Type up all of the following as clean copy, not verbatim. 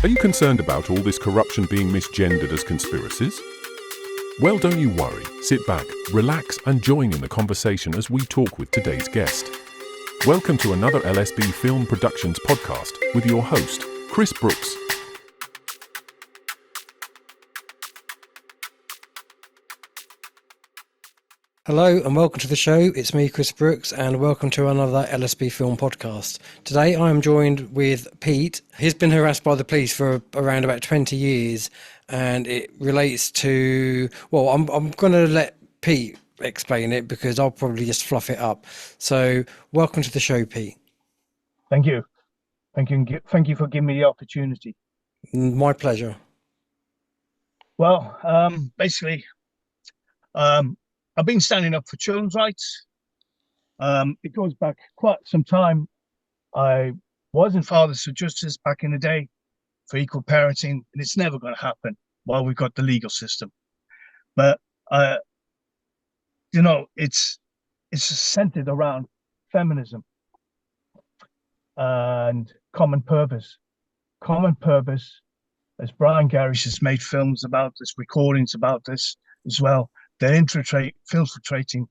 Are you concerned about all this corruption being misgendered as conspiracies? Well, don't you worry. Sit back, relax, and join in the conversation as we talk with today's guest. Welcome to another LSB Film Productions podcast with your host, Chris Brooks. Hello and welcome to the show. It's me, Chris Brooks, and welcome to another LSB Film podcast. Today I am joined with Pete. He's been harassed by the police for around about 20 years, and it relates to, well, I'm going to let Pete explain it because I'll probably just fluff it up. So welcome to the show, Pete. Thank you. Thank you for giving me the opportunity. My pleasure. Well, basically, I've been standing up for children's rights. It goes back quite some time. I was in Fathers for Justice back in the day for equal parenting, and it's never going to happen while we've got the legal system. But it's centered around feminism and common purpose. Common purpose, as Brian Garish has made films about this, recordings about this as well. They're infiltrating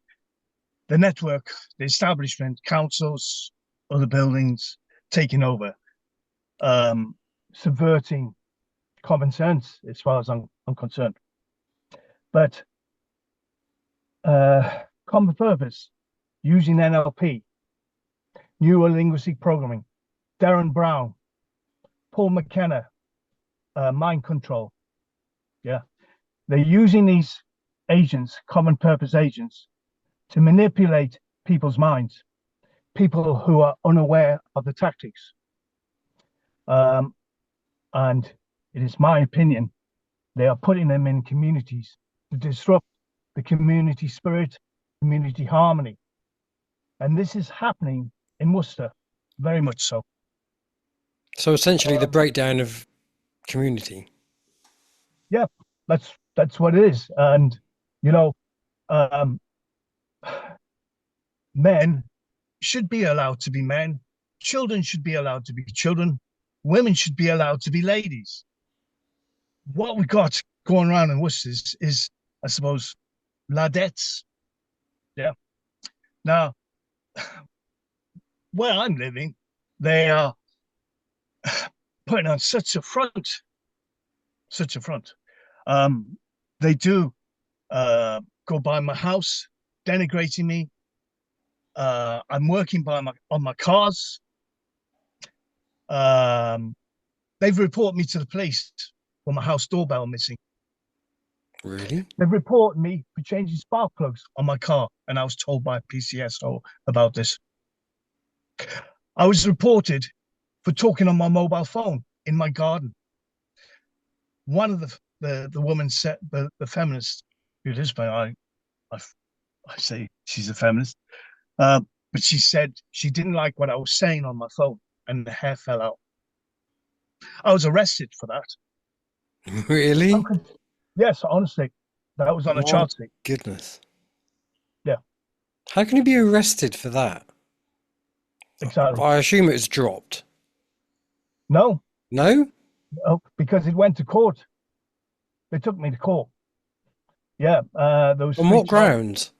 the network, the establishment, councils, other buildings, taking over, subverting common sense as far as I'm concerned. But common purpose, using NLP, neuro-linguistic programming, Darren Brown, Paul McKenna, mind control. Yeah, they're using these agents, common purpose agents, to manipulate people's minds, people who are unaware of the tactics. And it is my opinion, they are putting them in communities to disrupt the community spirit, community harmony. And this is happening in Worcester, very much so. So essentially the breakdown of community. Yeah, that's what it is. And men should be allowed to be men. Children should be allowed to be children. Women should be allowed to be ladies. What we got going around in Worcester is, I suppose, ladettes. Yeah. Now, where I'm living, they are putting on such a front. They do go by my house, denigrating me. I'm working on my cars. They've reported me to the police for my house doorbell missing. Really? They've reported me for changing spark plugs on my car, and I was told by PCSO about this. I was reported for talking on my mobile phone in my garden. One of the woman said, the feminist, who it is, but I say she's a feminist, but she said she didn't like what I was saying on my phone, and the hair fell out. I was arrested for that. Really? Yes, honestly, that was on a charge sheet. Goodness. Yeah. How can you be arrested for that? Exactly. I assume it was dropped. No. No? Oh, because it went to court. They took me to court. Yeah. Those. On what grounds?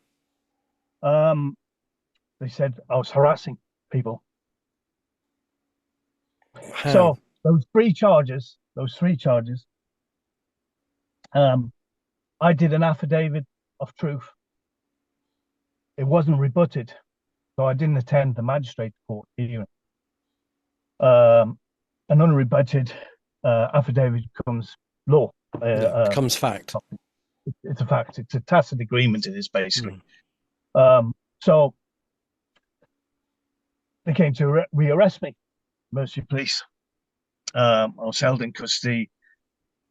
They said I was harassing people. How? So those three charges. I did an affidavit of truth. It wasn't rebutted, so I didn't attend the magistrate court hearing. An unrebutted affidavit becomes law. Becomes fact. It's a fact. It's a tacit agreement. It is basically. So they came to rearrest me, Mercy Police. I was held in custody.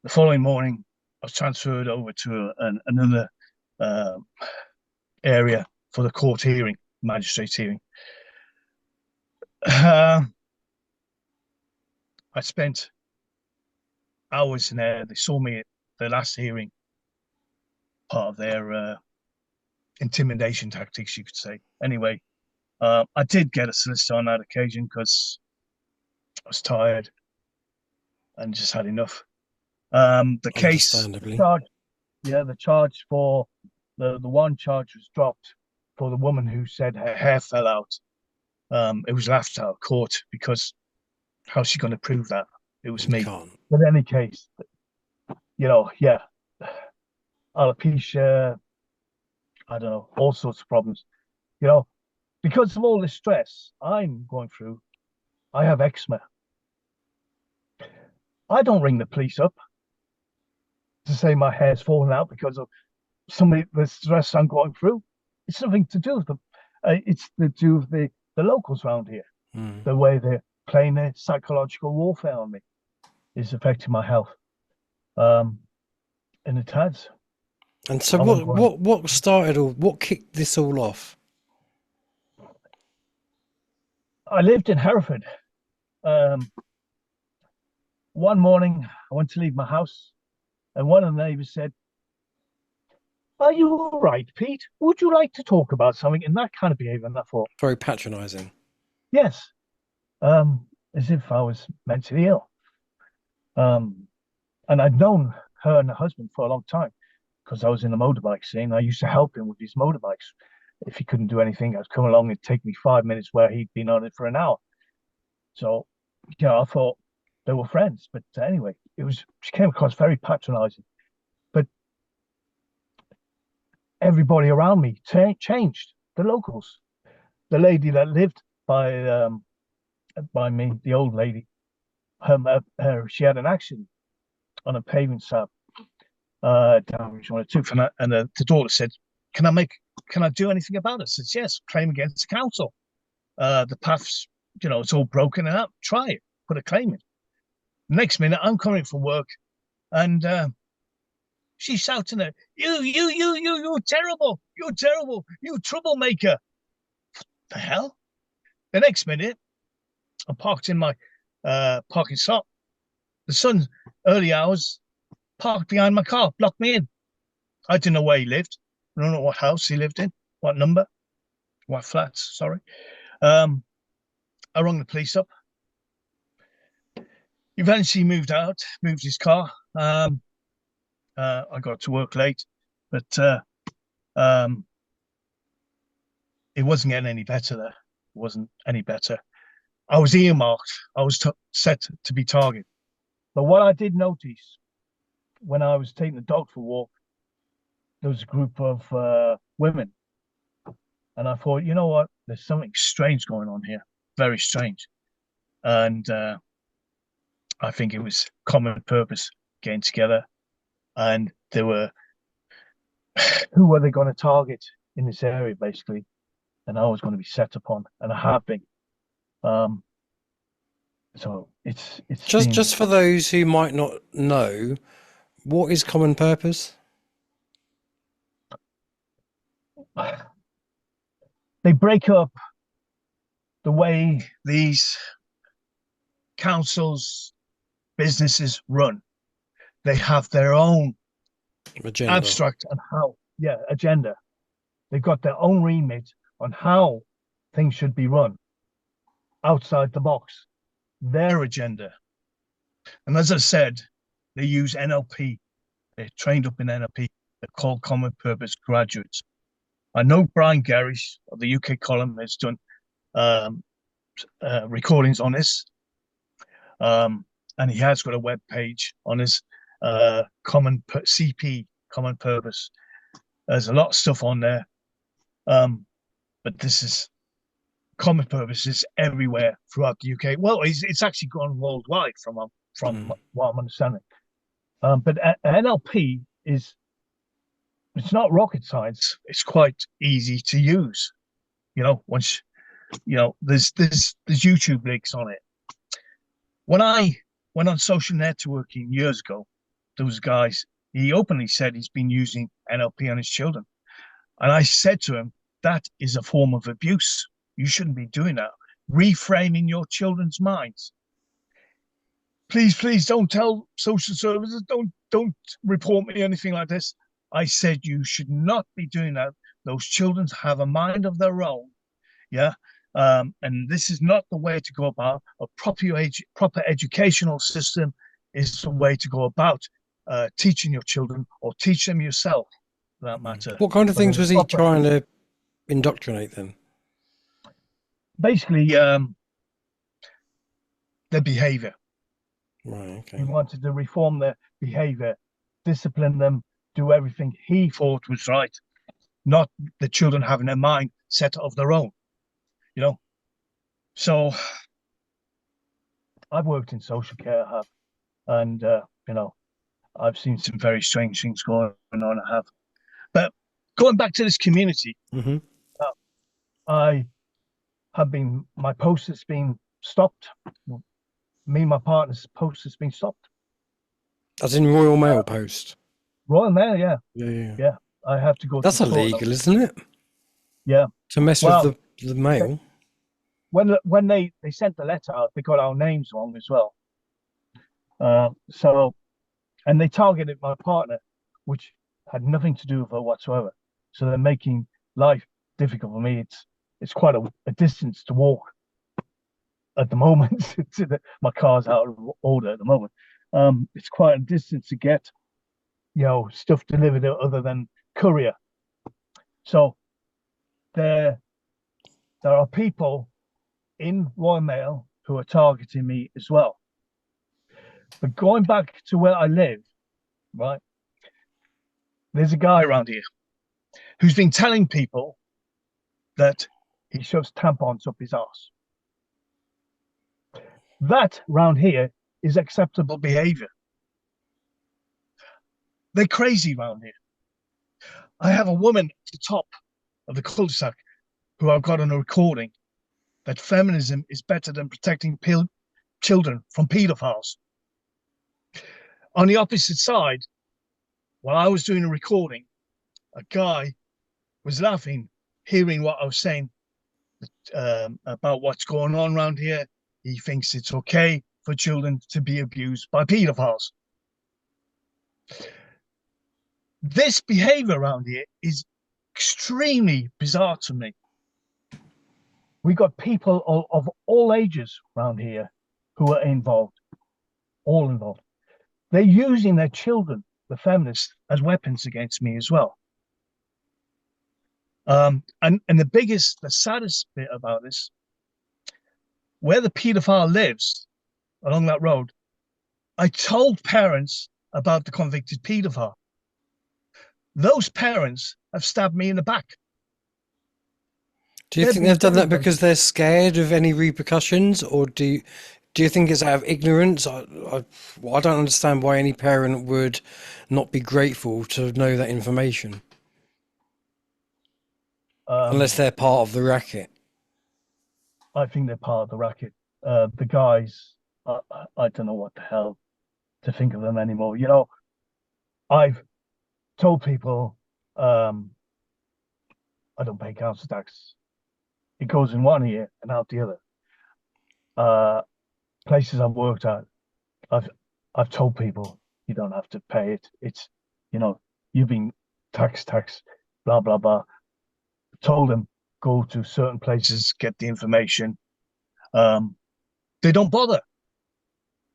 The following morning, I was transferred over to another area for the court hearing, magistrate hearing. I spent hours in there. They saw me at the last hearing, part of their intimidation tactics, you could say. Anyway, I did get a solicitor on that occasion because I was tired. and just had enough. The case, Understandably. the charge for the one charge was dropped for the woman who said her hair fell out. It was laughed out of court because how's she going to prove that? It was me. Can't. But in any case, alopecia, I don't know, all sorts of problems. Because of all this stress I'm going through, I have eczema. I don't ring the police up to say my hair's fallen out because of the stress I'm going through. It's nothing to do with them. It's to do with the locals around here. The way they're playing their psychological warfare on me is affecting my health. And it has. And so what started or what kicked this all off? I lived in Hereford. One morning I went to leave my house and one of the neighbours said, "Are you all right, Pete? Would you like to talk about something?" In that kind of behaviour. And I thought, Very patronising. yes, as if I was mentally ill. And I'd known her and her husband for a long time because I was in the motorbike scene. I used to help him with his motorbikes. If he couldn't do anything, I'd come along. It'd take me 5 minutes where he'd been on it for an hour. So, I thought they were friends. But anyway, she came across very patronizing. But everybody around me changed. The locals, the lady that lived by me, the old lady, she had an accident on a paving slab down which one or two, and the daughter said, "Can I do anything about it?" I said, "Yes, claim against the council. The path's, it's all broken up. Try it. Put a claim in." Next minute, I'm coming from work, and she's shouting at, you're terrible, you troublemaker." What the hell? The next minute, I'm parked in my parking spot. The son's early hours, parked behind my car, blocked me in. I didn't know where he lived. I don't know what house he lived in, what number, what flats, sorry. I rang the police up. Eventually moved his car. I got to work late, but it wasn't getting any better there. It wasn't any better. I was earmarked. I was set to be targeted. But what I did notice when I was taking the dog for a walk, there was a group of women. And I thought, you know what? There's something strange going on here. Very strange. And I think it was common purpose getting together. And they were, who were they going to target in this area, basically? And I was going to be set upon, and I have been. So it's just for those who might not know, what is common purpose? They break up the way these councils, businesses run. They have their own Agenda. Abstract and agenda. They've got their own remit on how things should be run outside the box. Their agenda. And as I said, they use NLP. They're trained up in NLP. They're called common purpose graduates. I know Brian Gerrish of the UK column has done recordings on this. And he has got a web page on his common purpose. There's a lot of stuff on there. But this is common purpose is everywhere throughout the UK. Well, it's actually gone worldwide from what I'm understanding. But NLP it's not rocket science. It's quite easy to use. Once there's YouTube links on it. When I went on social networking years ago, there was guys. He openly said he's been using NLP on his children, and I said to him, that is a form of abuse. You shouldn't be doing that. Reframing your children's minds. Please don't tell social services. Don't report me anything like this. I said you should not be doing that. Those children have a mind of their own. Yeah. And this is not the way to go about a proper educational system is the way to go about teaching your children, or teach them yourself, for that matter. What kind of But in things a was he proper, trying to indoctrinate them? basically, their behavior. Right, okay. He wanted to reform their behavior, discipline them, do everything he thought was right, not the children having a mind set of their own, you know. So I've worked in social care, I have, and you know, I've seen some very strange things going on. I have, but going back to this community, Hmm. I have been, my post has been stopped. Me and my partner's post has been stopped. As in Royal Mail Post. Royal Mail, yeah, Yeah. yeah. I have to go That's to court. illegal, isn't it? Yeah. To mess Well, with the mail. when they sent the letter out, they got our names wrong as well. So, and they targeted my partner, which had nothing to do with her whatsoever. So they're making life difficult for me. It's quite a distance to walk at the moment. My car's out of order at the moment. It's quite a distance to get, stuff delivered other than courier. So there are people in Royal Mail who are targeting me as well. But going back to where I live, right, there's a guy around here who's been telling people that he shoves tampons up his arse. That round here is acceptable behavior. They're crazy round here. I have a woman at the top of the cul-de-sac who I've got on a recording that feminism is better than protecting children from pedophiles. On the opposite side, while I was doing a recording, a guy was laughing, hearing what I was saying about what's going on around here. He thinks it's okay for children to be abused by pedophiles. This behavior around here is extremely bizarre to me. We got people of all ages around here who are involved, all involved. They're using their children, the feminists, as weapons against me as well. And the saddest bit about this, where the paedophile lives along that road, I told parents about the convicted paedophile. Those parents have stabbed me in the back. Do you think they've done that because they're scared of any repercussions, or do you think it's out of ignorance? I don't understand why any parent would not be grateful to know that information, unless they're part of the racket. I think they're part of the racket. The guys, I don't know what the hell to think of them anymore. I've told people I don't pay council tax. It goes in one ear and out the other. Places I've worked at, I've told people you don't have to pay it. It's, you've been tax, blah blah blah. Told them go to certain places, get the information. They don't bother.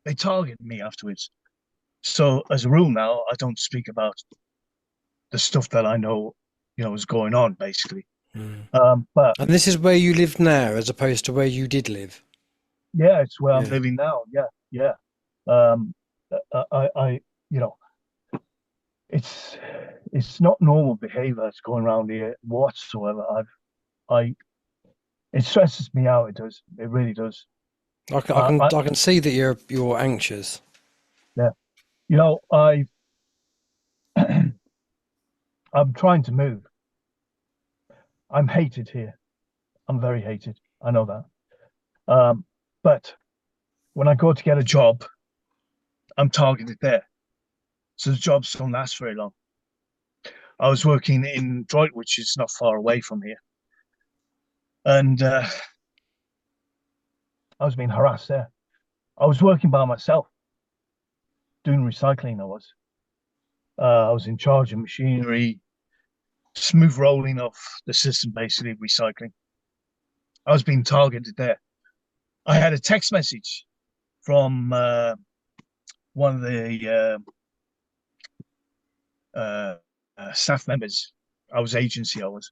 They target me afterwards. So as a rule now, I don't speak about the stuff that I know, is going on basically. But And this is where you live now, as opposed to where you did live. Yeah, it's where I'm living now. Yeah. I it's not normal behavior that's going around here whatsoever. It stresses me out. It does. It really does. I can see that you're anxious. Yeah. I'm trying to move. I'm hated here. I'm very hated. I know that. But when I go to get a job, I'm targeted there. So the jobs don't last very long. I was working in Droit, which is not far away from here. And I was being harassed there. I was working by myself, doing recycling. I was in charge of machinery, smooth rolling of the system, basically recycling. I was being targeted there. I had a text message from one of the staff members. I was agency. I was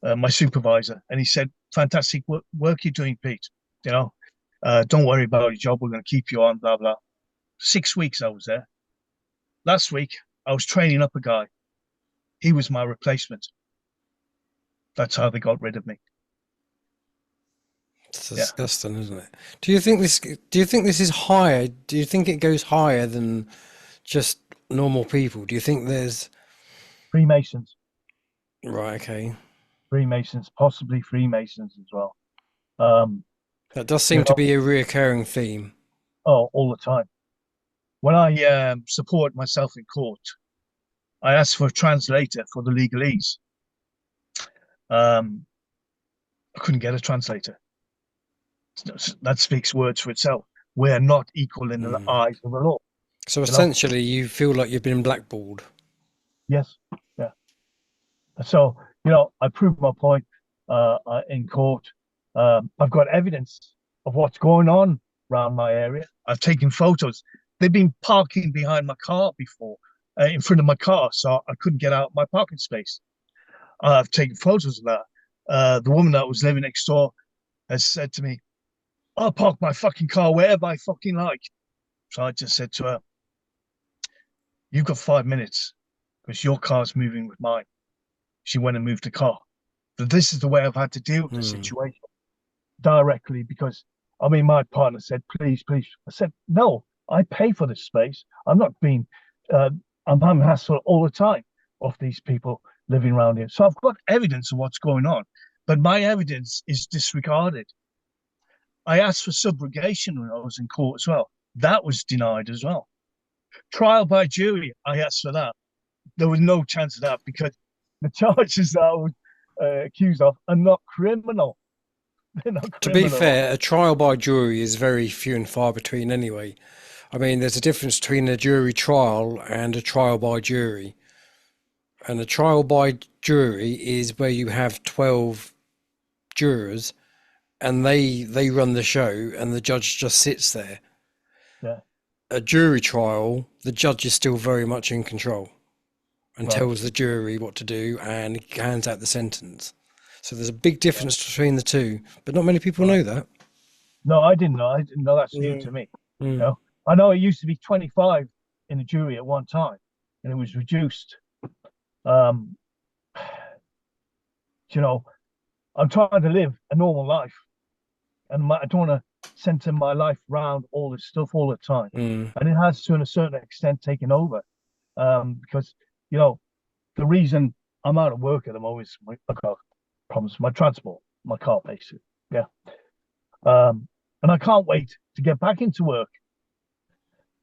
my supervisor, and he said, "Fantastic work you're doing, Pete. You know, don't worry about your job. We're going to keep you on." Blah blah. 6 weeks I was there. Last week I was training up a guy. He was my replacement. That's how they got rid of me. It's Yeah, disgusting, isn't it? Do you think this? Do you think this is higher? Do you think it goes higher than just normal people? Do you think there's Freemasons, right? Okay, Freemasons, possibly Freemasons as well. Um, that does you seem to know, be a reoccurring theme. oh, all the time. When I support myself in court, I ask for a translator for the legalese. Um, I couldn't get a translator. That speaks words for itself. We're not equal in the Mm. eyes of the law. So You know? essentially, you feel like you've been blackballed. Yes. Yeah. So I proved my point in court. I've got evidence of what's going on around my area. I've taken photos. They've been parking behind my car before, in front of my car, so I couldn't get out my parking space. I've taken photos of that. The woman that was living next door has said to me, "I'll park my fucking car wherever I fucking like." So I just said to her, "You've got 5 minutes because your car's moving with mine." She went and moved the car. But this is the way I've had to deal with the Mm. situation directly because, I mean, my partner said, "Please, please." I said, "No, I pay for this space. I'm not being, I'm having hassle all the time of these people living around here." So I've got evidence of what's going on, but my evidence is disregarded. I asked for subrogation when I was in court as well. That was denied as well. Trial by jury, I asked for that. There was no chance of that because the charges that I was accused of are not criminal. They're not To be criminal. fair, a trial by jury is very few and far between anyway. I mean, there's a difference between a jury trial and a trial by jury. And a trial by jury is where you have 12 jurors and they run the show and the judge just sits there. Yeah, A jury trial, the judge is still very much in control and right. tells the jury what to do and hands out the sentence. So there's a big Right. difference between the two, but not many people Right. know that. No, I didn't know. I didn't know. That's new Mm. to me. You Mm. know, I know it used to be 25 in a jury at one time, and it was reduced. Um, you know, I'm trying to live a normal life, and I don't want to center my life around all this stuff all the time. Mm. And it has, to a certain extent, taken over. Because you know, the reason I'm out of work at the moment is I've got problems with my transport, my car, basically. Yeah. And I can't wait to get back into work.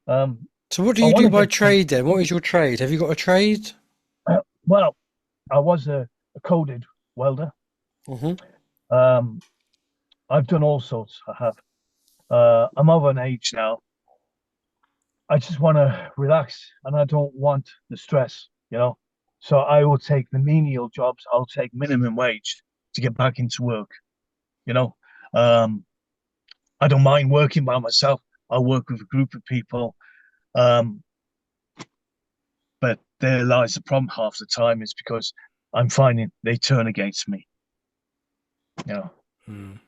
Um, So what do I you want do to by get some. trade then? What is your trade? Have you got a trade? Well, I was a coded welder. Hmm. Um, I've done all sorts. I have. I'm of an age now. I just want to relax, and I don't want the stress. So I will take the menial jobs. I'll take minimum wage to get back into work. You know, um, I don't mind working by myself. I'll work with a group of people. Um, but there lies the problem half the time is because I'm finding they turn against me. You know, Mm.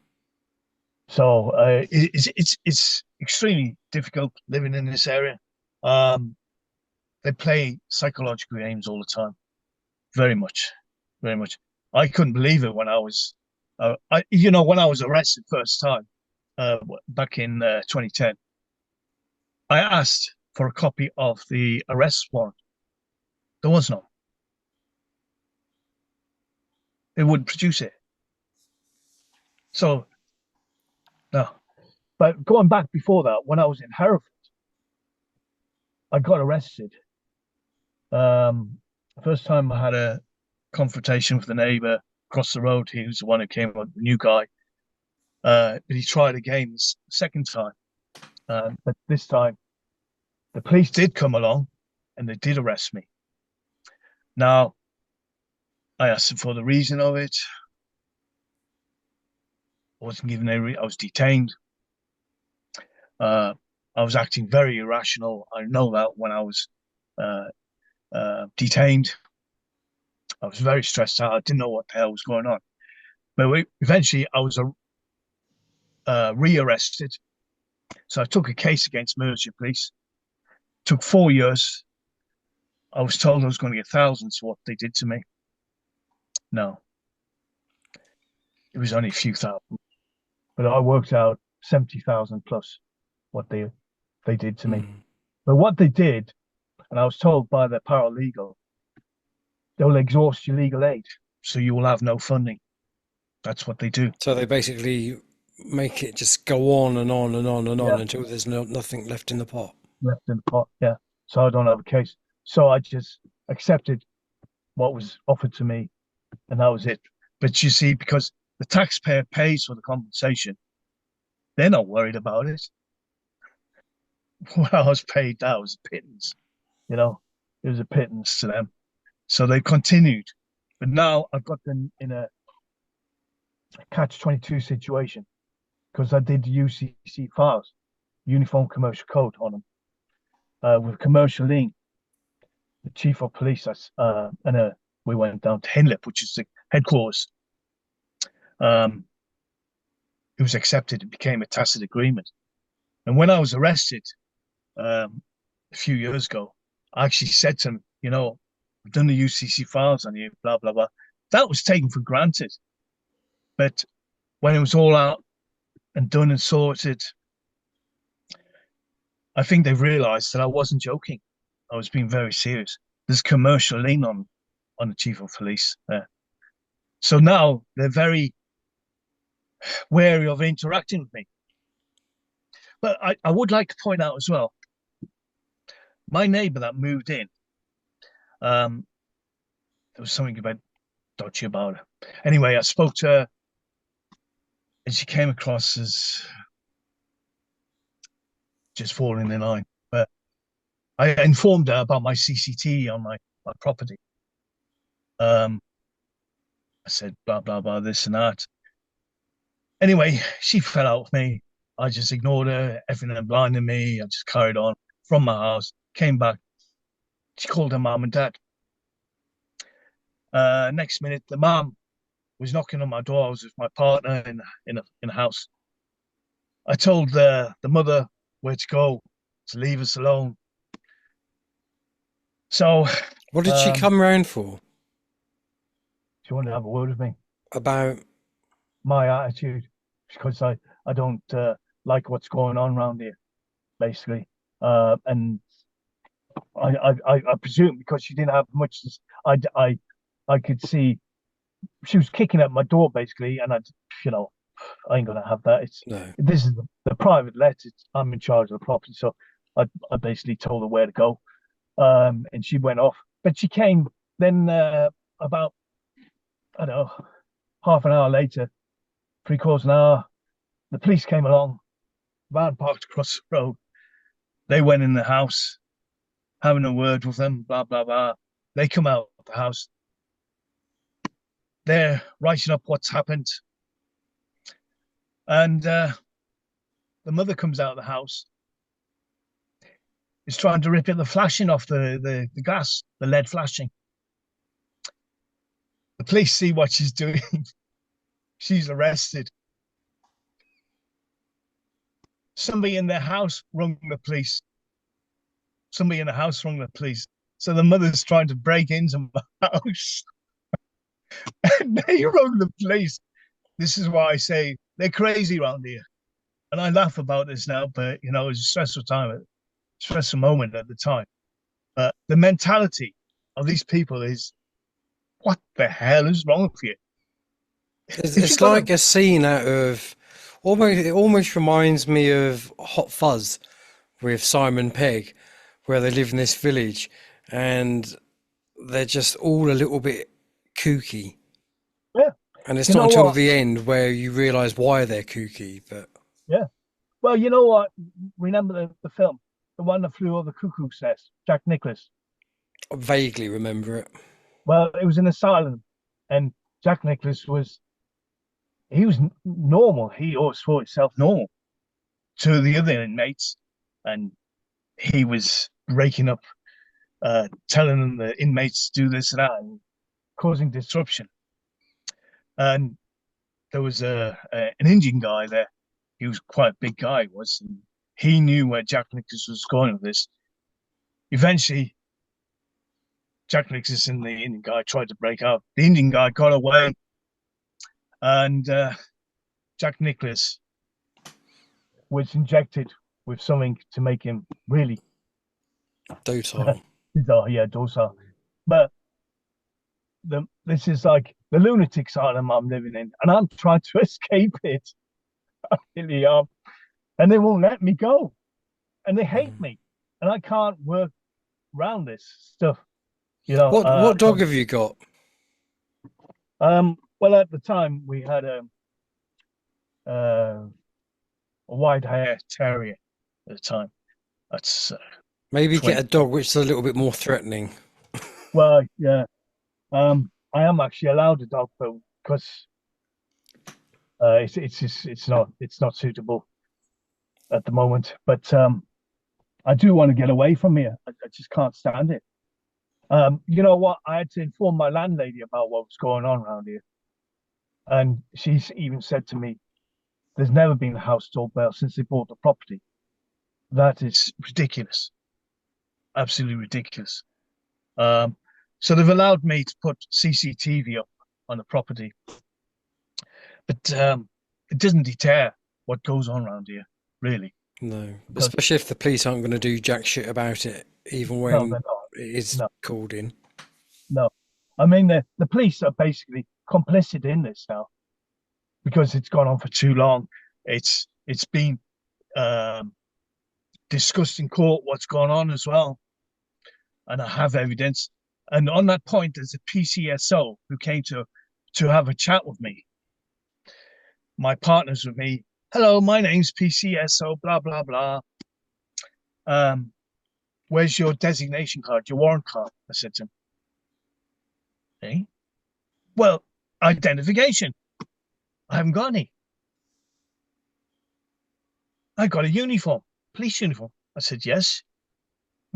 so it's extremely difficult living in this area. Um, they play psychological games all the time, very much, very much. I couldn't believe it when I was, when I was arrested first time back in 2010. I asked for a copy of the arrest warrant. There was none. They wouldn't produce it. So no. But going back before that, when I was in Hereford, I got arrested. The first time I had a confrontation with a neighbour across the road. He was the one who came up, the new guy. But he tried again the second time. But this time, the police did come along and they did arrest me. Now, I asked them for the reason of it. I wasn't given I was detained. I was acting very irrational. I know that when I was uh, detained, I was very stressed out. I didn't know what the hell was going on. But eventually, I was rearrested. So I took a case against military police. Took 4 years. I was told I was going to get thousands for what they did to me. No, it was only a few thousand. But I worked out 70,000 plus what they did to me. But what they did, and I was told by the paralegal, they'll exhaust your legal aid, so you will have no funding. That's what they do. So they basically make it just go on and on and on and on Yeah. until there's nothing left in the pot. Left in the pot, yeah. So I don't have a case. So I just accepted what was offered to me, and that was it. But you see, because the taxpayer pays for the compensation, they're not worried about it. What I was paid, that was a pittance. It was a pittance to them. So they continued. But now I've got them in a catch-22 situation because I did UCC files, Uniform Commercial Code, on them with commercial lien. The chief of police, and we went down to Hinlip, which is the headquarters. It was accepted. It became a tacit agreement. And when I was arrested a few years ago, I actually said to him, I've done the UCC files on you, blah, blah, blah. That was taken for granted. But when it was all out and done and sorted, I think they realized that I wasn't joking. I was being very serious. There's commercial lien on the chief of police there. So now they're very wary of interacting with me. But I would like to point out as well, my neighbor that moved in, there was something about dodgy about her. Anyway, I spoke to her, and she came across as just falling in line. But I informed her about my CCT on my property. I said, blah, blah, blah, this and that. Anyway, she fell out with me. I just ignored her, everything blinded me. I just carried on from my house, came back. She called her mom and dad. Next minute, the mom was knocking on my door. I was with my partner in a house. I told the mother where to go, to leave us alone. So, what did she come round for? She wanted to have a word with me about my attitude, because I don't like what's going on around here, basically. And I presume because she didn't have much, I could see she was kicking at my door basically, and I ain't gonna have that. This is the private let. I'm in charge of the property, so I basically told her where to go, and she went off. But she came then about, I don't know, half an hour later, 3/4 an hour. The police came along, van parked across the road. They went in the house, having a word with them, blah blah blah. They come out of the house. They're writing up what's happened. And the mother comes out of the house, is trying to rip at the flashing off the glass, the lead flashing. The police see what she's doing. She's arrested. Somebody in their house rung the police. So the mother's trying to break into my house. And they rung the police. This is why I say they're crazy around here. And I laugh about this now, but it was a stressful moment at the time. The mentality of these people is, what the hell is wrong with you? It's like a scene out of it almost reminds me of Hot Fuzz with Simon Pegg, where they live in this village and they're just all a little bit kooky. Yeah. And it's not until the end where you realise why they're kooky. But yeah. Well, you know what? Remember the film, the one that flew over the cuckoo's nest, Jack Nicklaus? I vaguely remember it. Well, it was an asylum, and Jack Nicklaus was normal. He always thought himself normal to the other inmates. and he was breaking up, telling the inmates to do this and that, and causing disruption. And there was an Indian guy there. He was quite a big guy, and he knew where Jack Nicklaus was going with this. Eventually, Jack Nicklaus and the Indian guy tried to break up. The Indian guy got away, and Jack Nicklaus was injected with something to make him really Docile. docile. But this is like the lunatic asylum I'm living in, and I'm trying to escape it. I really am. And they won't let me go. And they hate me. And I can't work around this stuff. What dog have you got? Well, at the time we had a white hair terrier at the time. That's maybe get a dog which is a little bit more threatening. Well, yeah. I am actually allowed a dog though, because it's not suitable at the moment. But I do want to get away from here. I just can't stand it. You know what? I had to inform my landlady about what was going on around here, and she's even said to me, "There's never been a house doorbell since they bought the property." That is ridiculous, absolutely ridiculous. So they've allowed me to put CCTV up on the property, but it doesn't deter what goes on around here, really. No, especially if the police aren't going to do jack shit about it, even when it is called in. No, I mean the police are basically complicit in this now, because it's gone on for too long. It's been discussed in court what's gone on as well, and I have evidence. And on that point, there's a PCSO who came to have a chat with me. My partner's with me. Hello, my name's PCSO, blah, blah, blah. Where's your designation card, your warrant card? I said to him. Hey? Well, identification. I haven't got any. I got a uniform, police uniform. I said, yes.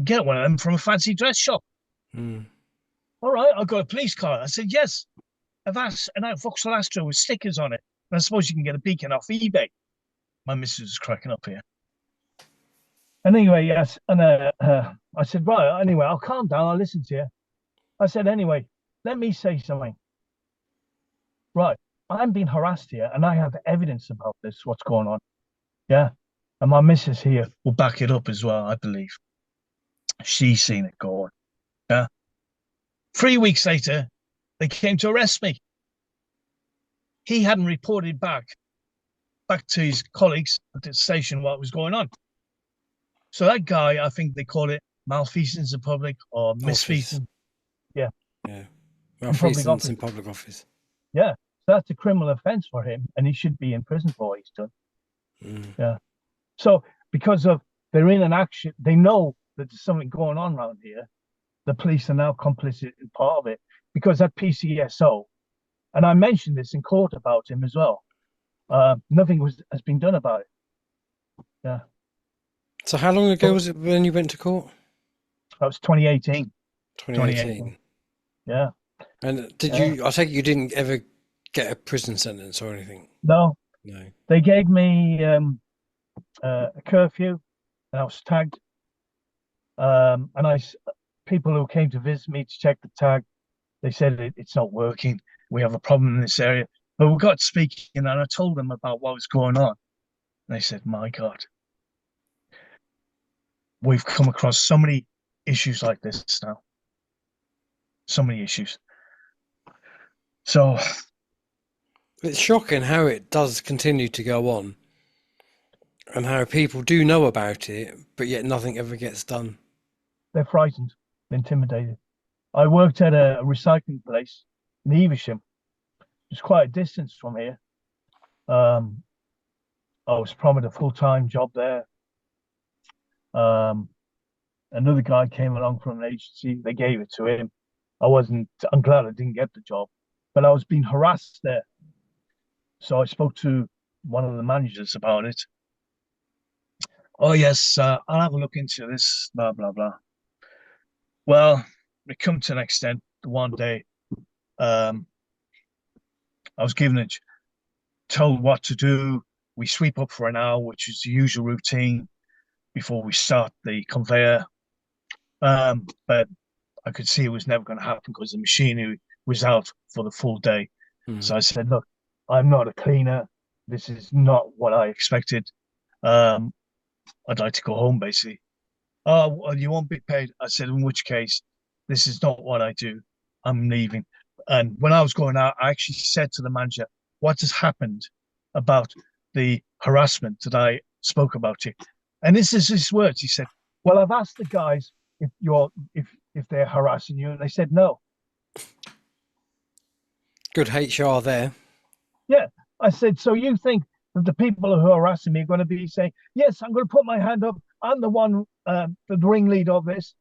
Get one of them from a fancy dress shop. All right, I've got a police card. I said, yes. I've asked an Vauxhall Astra with stickers on it. And I suppose you can get a beacon off eBay. My missus is cracking up here. And anyway, yes. And I said, right, anyway, I'll calm down. I'll listen to you. I said, anyway, let me say something. Right, I'm being harassed here, and I have evidence about this, what's going on. Yeah. And my missus here will back it up as well, I believe. She's seen it go on. Yeah. 3 weeks later, they came to arrest me. He hadn't reported back to his colleagues at the station what was going on. So that guy, I think they call it malfeasance in public or misfeasance. Yeah. Yeah. Malfeasance in public office. Yeah. So that's a criminal offense for him, and he should be in prison for what he's done. Yeah. So because of they're in an action, they know that there's something going on around here. The police are now complicit in part of it, because that PCSO, and I mentioned this in court about him as well. Nothing has been done about it. Yeah. So how long ago was it when you went to court? That was 2018. 2018. Yeah. And did you? I take it you didn't ever get a prison sentence or anything? No. No. They gave me a curfew, and I was tagged. And people who came to visit me to check the tag, they said it's not working. We have a problem in this area. But we got speaking, and I told them about what was going on. And they said, my God, we've come across so many issues like this now. So many issues. So it's shocking how it does continue to go on, and how people do know about it, but yet nothing ever gets done. They're frightened, intimidated. I worked at a recycling place in Evesham. It's quite a distance from here. I was promised a full-time job there. Another guy came along from an agency. They gave it to him. I'm glad I didn't get the job, but I was being harassed there. So I spoke to one of the managers about it. Oh yes, I'll have a look into this. Blah blah blah. Well, we come to an extent. One day, um, I was given it, told what to do. We sweep up for an hour, which is the usual routine before we start the conveyor. But I could see it was never going to happen because the machinery was out for the full day. Hmm. So I said, "Look, I'm not a cleaner. This is not what I expected. Um, I'd like to go home, basically." "Oh, well, you won't be paid." I said, "In which case, this is not what I do. I'm leaving." And when I was going out, I actually said to the manager, "What has happened about the harassment that I spoke about you?" And this is his words. He said, "Well, I've asked the guys if they're harassing you, and they said no." Good HR there. Yeah. I said, "So you think that the people who are harassing me are going to be saying, yes, I'm going to put my hand up. I'm the one, the ringleader of this."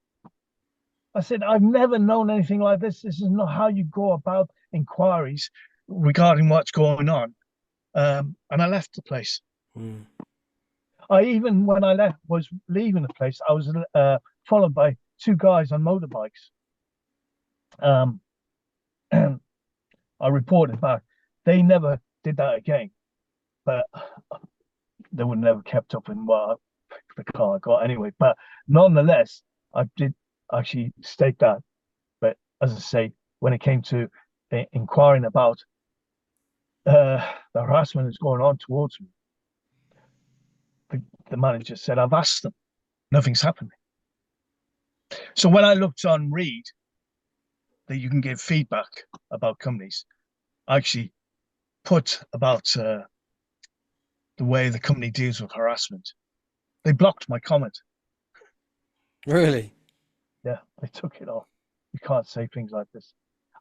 I said, "I've never known anything like this. This is not how you go about inquiries regarding what's going on." And I left the place. Hmm. I even, when I was leaving the place, I was followed by two guys on motorbikes. Um, and I reported back. They never did that again, but they would never kept up in what the car I got anyway. But nonetheless, I did actually state that. But as I say, when it came to inquiring about the harassment that's going on towards me, the manager said, "I've asked them, nothing's happening." So when I looked on Reed that you can give feedback about companies, I actually put about the way the company deals with harassment. They blocked my comment. Really? Yeah, they took it off. You can't say things like this.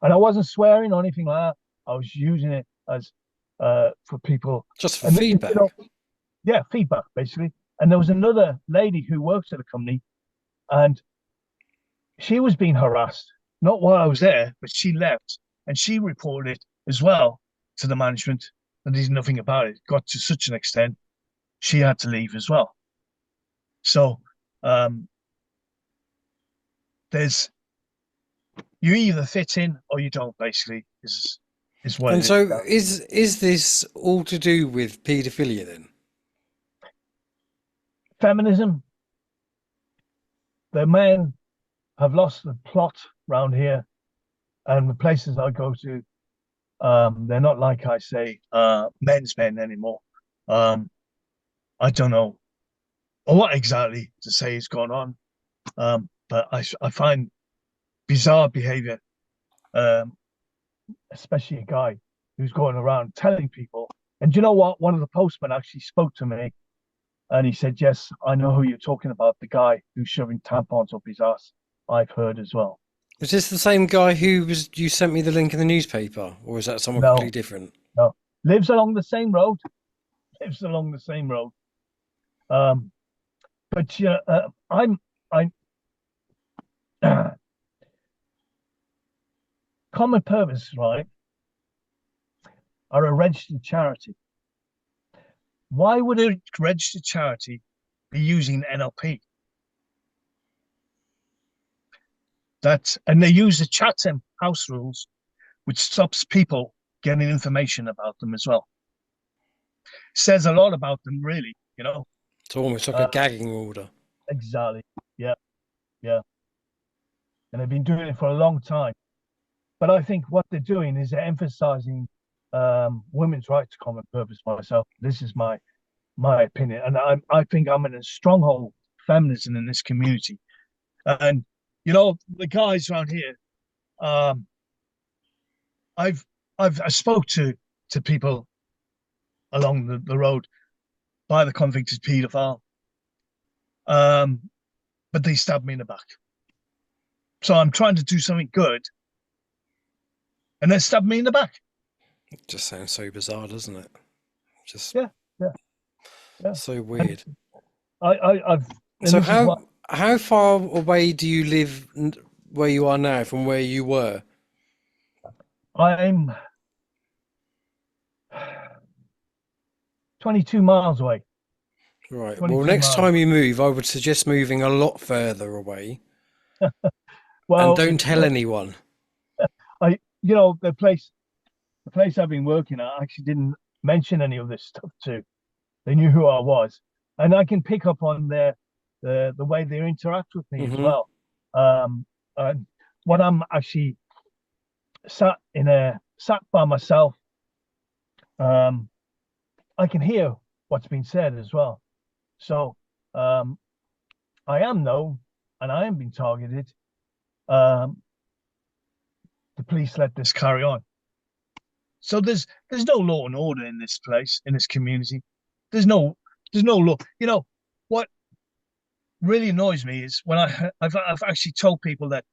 And I wasn't swearing or anything like that. I was using it as for people. Just for And feedback. yeah, feedback basically. And there was another lady who works at the company, and she was being harassed, not while I was there, but she left and she reported it as well to the management, and there's nothing about it. It got to such an extent she had to leave as well. So um, there's you either fit in or you don't. Basically, is what And it is. so is this all to do with paedophilia then? Feminism. The men have lost the plot round here, and the places I go to, they're not like I say men's men anymore. Um, I don't know what exactly to say is going on, but I find bizarre behaviour, um, especially a guy who's going around telling people. And do you know what? One of the postmen actually spoke to me, and he said, "Yes, I know who you're talking about. The guy who's shoving tampons up his ass. I've heard as well." Is this the same guy who was you sent me the link in the newspaper, or is that someone completely No, different? no. Lives along the same road. Lives along the same road. Um, but yeah, I'm common purpose, right? Are a registered charity. Why would a registered charity be using NLP? And they use the Chatham House rules, which stops people getting information about them as well. Says a lot about them, really. It's almost like a Uh, gagging order. exactly. Yeah, yeah. And they've been doing it for a long time. But I think what they're doing is they're emphasizing women's right to common purpose. Myself, this is my opinion, and I think I'm in a stronghold feminism in this community. And the guys around here, um, I spoke to people along the road by the convicted paedophile, um, but they stabbed me in the back. So I'm trying to do something good, and they stabbed me in the back. It just sounds so bizarre, doesn't it? Just Yeah, yeah, yeah. so And weird. I've and So this is what how far away do you live where you are now from where you were? I'm 22 miles away. Right. Well, 22 next miles. time you move, I would suggest moving a lot further away and Well, don't tell anyone. the place I've been working at actually didn't mention any of this stuff to. They knew who I was, and I can pick up on the way they interact with me as Hmm. well. And when I'm actually sat by myself, um, I can hear what's been said as well. So um, I am known, and I am being targeted. Um, the police let this carry on. So there's no law and order in this place, in this community. There's no there's no law. What really annoys me is when I've actually told people that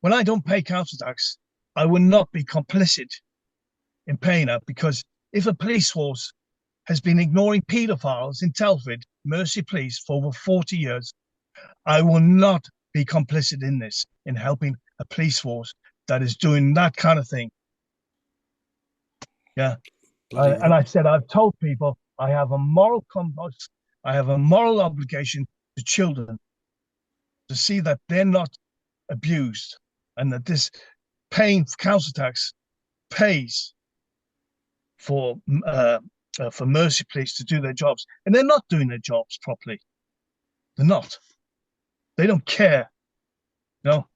when I don't pay council tax, I will not be complicit in paying it, because if a police force has been ignoring paedophiles in Telford, Mercy Police, for over 40 years, I will not be complicit in this, in helping a police force that is doing that kind of thing. Yeah. Bloody And right. I said, I've told people I have a moral compass, I have a moral obligation to children to see that they're not abused, and that this paying council tax pays for Mercy Police to do their jobs, and they're not doing their jobs properly. They're not. They don't care. No,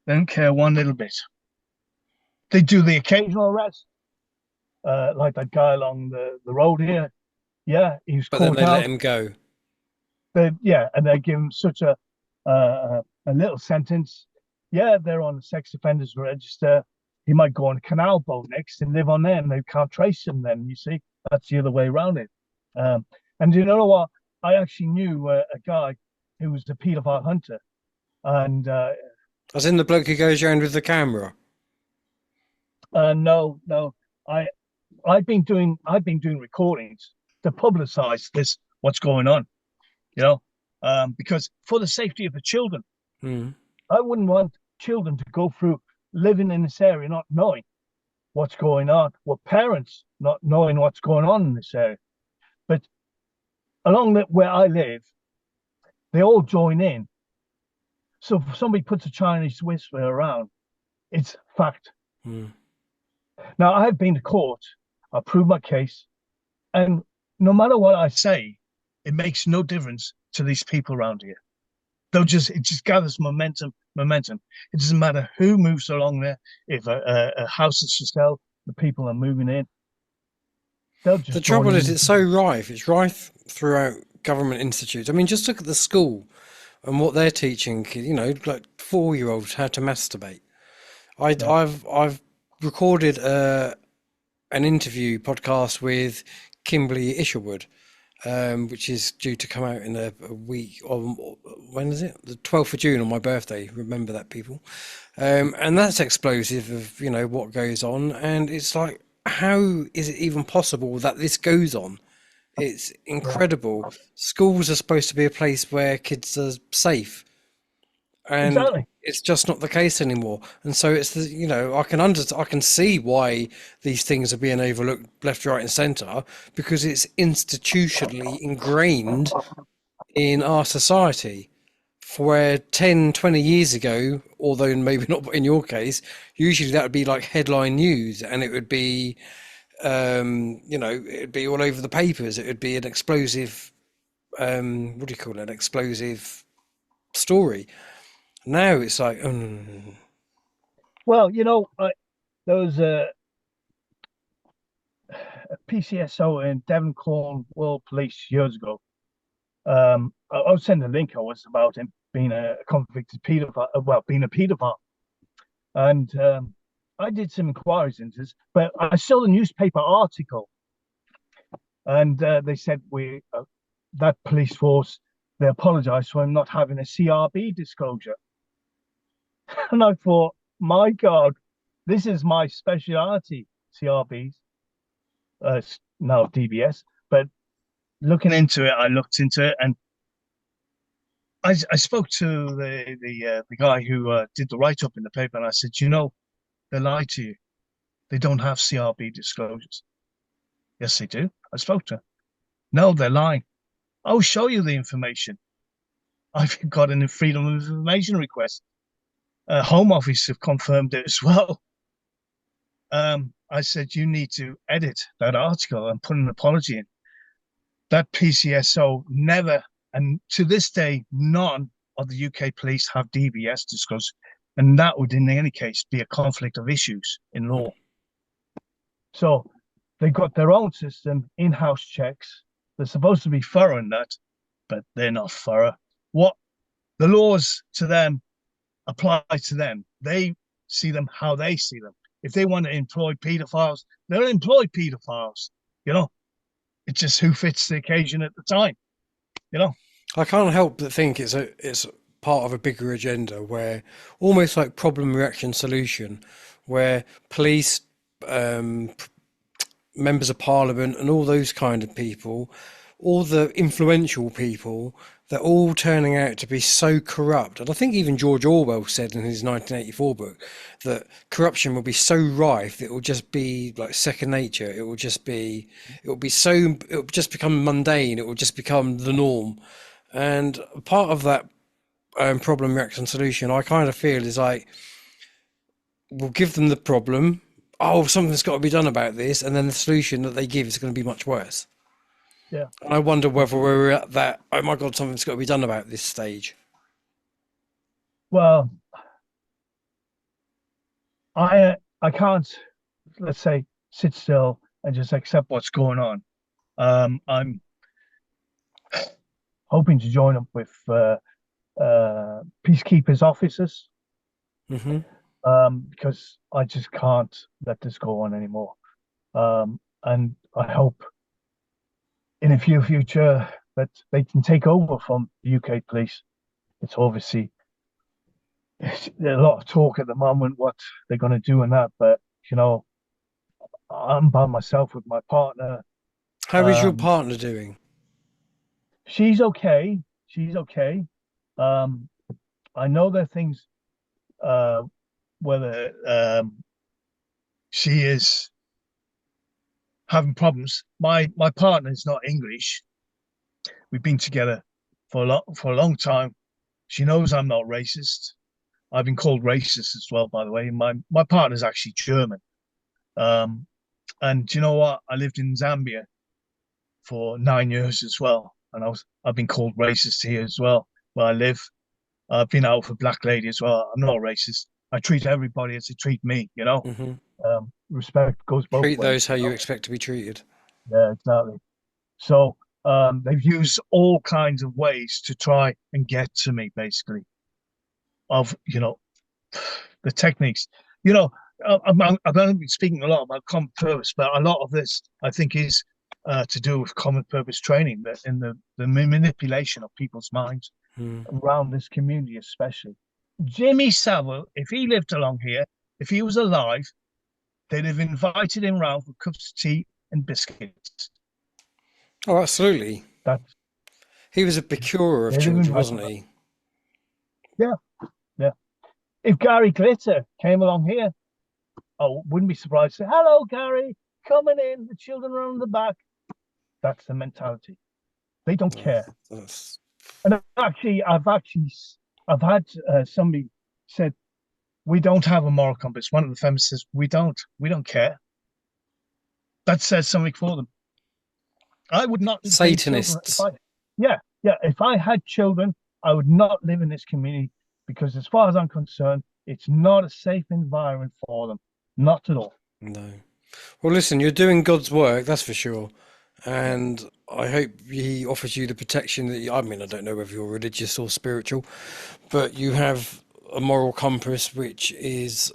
they don't care one little bit. They do the occasional arrest, like that guy along the road here. Yeah, he was But then caught they let out. him go. And they give him such a little sentence. Yeah, they're on the sex offenders register. He might go on a canal boat next and live on there, and they can't trace him. Then you see, that's the other way around it. Um, and you know what? I actually knew a guy who was a paedophile hunter, and As in the bloke who goes around with the camera. no, no, I I've been doing recordings to publicize this, what's going on, because for the safety of the children. Hmm. I wouldn't want children to go through living in this area not knowing what's going on, or parents not knowing what's going on in this area. But where I live, they all join in. So if somebody puts a Chinese whisper around, it's fact. Hmm. Now, I've been to court, I've proved my case, and no matter what I say, it makes no difference to these people around here. It just gathers momentum. It doesn't matter who moves along there. If a house is for sale, the people are moving in, they'll The just join trouble is, in. it's so rife. It's rife throughout government institutes. I mean, just look at the school and what they're teaching. Like 4-year-olds how to masturbate. Yeah, I've recorded an interview podcast with Kimberly Isherwood, which is due to come out in a week. Or when is it? The 12th of June on my birthday. Remember that, people. And that's explosive of what goes on, and it's like, how is it even possible that this goes on? It's yeah, incredible. Schools are supposed to be a place where kids are safe, and exactly. it's just not the case anymore. And so it's I can see why these things are being overlooked left, right, and centre, because it's institutionally ingrained in our society. For where 10, 20 years ago, although maybe not in your case, usually that would be like headline news, and it would be it'd be all over the papers. It would be an explosive, what do you call it? An explosive story. Now it's like, Well, there was a PCSO in Devon Cornwall Police years ago. I'll send a link. I was about him being a convicted paedophile, being a paedophile, and I did some inquiries into this. But I saw the newspaper article, and they said that police force, they apologized for him not having a CRB disclosure. And I thought, my God, this is my speciality, CRBs, now DBS. But looking into it, I looked into it, and I spoke to the guy who did the write up in the paper, and I said, they lied to you. They don't have CRB disclosures. Yes, they do. I spoke to him. No, they're lying. I'll show you the information. I've got a freedom of information request. Home Office have confirmed it as well. I said, you need to edit that article and put an apology in. That PCSO never, and to this day, none of the UK police have DBS disclosed, and that would, in any case, be a conflict of issues in law. So they got their own system, in-house checks. They're supposed to be thorough in that, but they're not thorough. What the laws to them apply to them. They see them how they see them. If they want to employ paedophiles, they'll employ paedophiles. It's just who fits the occasion at the time. I can't help but think it's part of a bigger agenda, where almost like problem, reaction, solution, where police, members of parliament and all those kind of people, all the influential people, they're all turning out to be so corrupt. And I think even George Orwell said in his 1984 book that corruption will be so rife that it will just be like second nature. It will just become mundane. It will just become the norm. And part of that problem, reaction, solution, I kind of feel is like, we'll give them the problem. Oh, something's got to be done about this. And then the solution that they give is going to be much worse. Yeah. And I wonder whether we're at that, oh my God, something's got to be done about this stage. Well, I can't, let's say, sit still and just accept what's going on. I'm hoping to join up with peacekeepers officers, because I just can't let this go on anymore. And I hope in a future that they can take over from the UK police. It's obviously there's a lot of talk at the moment what they're going to do in that, but I'm by myself with my partner. How is your partner doing? She's okay. She's okay. I know there are things whether she is having problems. My partner is not English. We've been together for a long time. She knows I'm not racist. I've been called racist as well, by the way. My partner's actually German. And do you know what? I lived in Zambia for 9 years as well, and I've been called racist here as well where I live. I've been out with a black lady as well. I'm not racist. I treat everybody as they treat me. Respect goes both ways. Treat those how you expect to be treated. Yeah, exactly. So they've used all kinds of ways to try and get to me, basically, of the techniques. I'm going to be speaking a lot about common purpose, but a lot of this, I think, is to do with common purpose training, in the manipulation of people's minds around this community, especially. Jimmy Savile, if he lived along here, if he was alive, they'd have invited him round for cups of tea and biscuits. Oh, absolutely. He was a procurer of children, wasn't he? Yeah, yeah. If Gary Glitter came along here, I wouldn't be surprised to say, "Hello, Gary, coming in. The children are on the back." That's the mentality. They don't care. And I've had somebody said, "We don't have a moral compass." One of the feminists says, We don't care." That says something for them. I would not. Satanists. If I had children, I would not live in this community, because as far as I'm concerned, it's not a safe environment for them. Not at all. No. Well, listen, you're doing God's work, that's for sure. And I hope he offers you the protection that I don't know whether you're religious or spiritual, but you have a moral compass, which is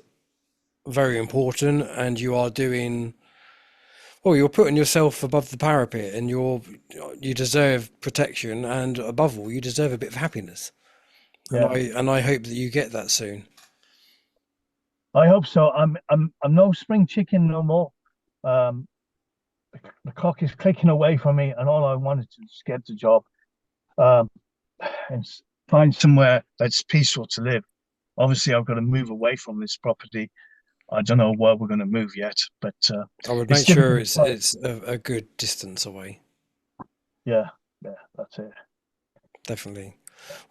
very important, and you are doing, well, you're putting yourself above the parapet, and you deserve protection, and above all, you deserve a bit of happiness. Yeah. And I hope that you get that soon. I hope so. I'm no spring chicken no more. The clock is clicking away from me, and all I wanted to just get the job, and find somewhere that's peaceful to live. Obviously, I've got to move away from this property. I don't know where we're going to move yet, but I would make sure it's a good distance away. Yeah. Yeah, that's it. Definitely.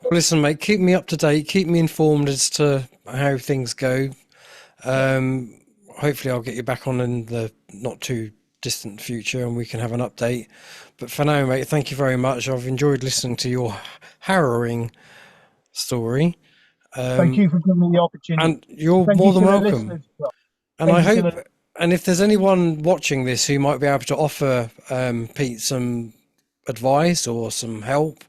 Well, listen, mate, keep me up to date, keep me informed as to how things go. Hopefully I'll get you back on in the not too distant future and we can have an update. But for now, mate, thank you very much. I've enjoyed listening to your harrowing story. Thank you for giving me the opportunity. And you're Thank more you than to the welcome. listeners as well. And Thank I you to hope, the and if there's anyone watching this who might be able to offer Pete some advice or some help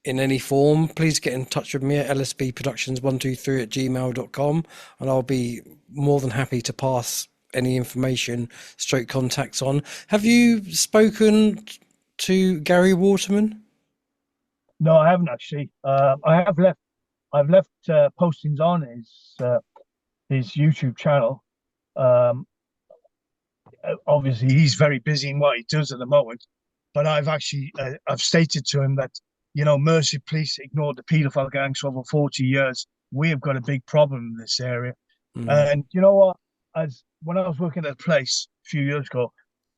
in any form, please get in touch with me at lsbproductions123@gmail.com, and I'll be more than happy to pass any information, straight contacts on. Have you spoken to Gary Waterman? No, I haven't actually. I've left postings on his YouTube channel. Obviously, he's very busy in what he does at the moment. But I've stated to him that, Mercy Police ignored the paedophile gangs for over 40 years. We have got a big problem in this area. And you know what? When I was working at a place a few years ago,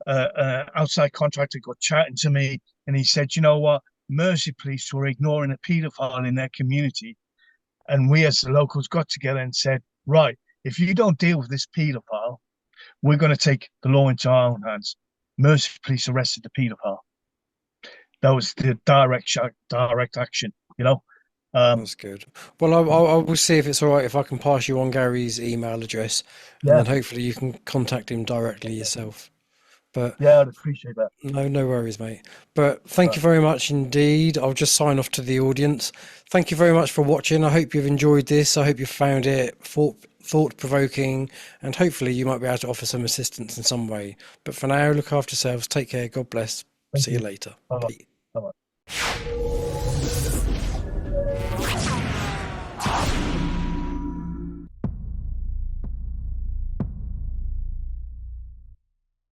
outside contractor got chatting to me, and he said, you know what? Mercy Police were ignoring a paedophile in their community. And we as the locals got together and said, right, if you don't deal with this paedophile, we're going to take the law into our own hands. Mercy Police arrested the paedophile. That was the direct action, That's good. Well, I will see if it's all right if I can pass you on Gary's email address, and Yeah, then hopefully you can contact him directly yourself. But yeah, I'd appreciate that. no worries, mate. But thank you very much indeed. I'll just sign off to the audience. Thank you very much for watching. I hope you've enjoyed this. I hope you found it thought-provoking, and hopefully you might be able to offer some assistance in some way. But for now, look after yourselves. Take care. God bless. Thank See you you. later. Bye-bye. Bye. Bye-bye.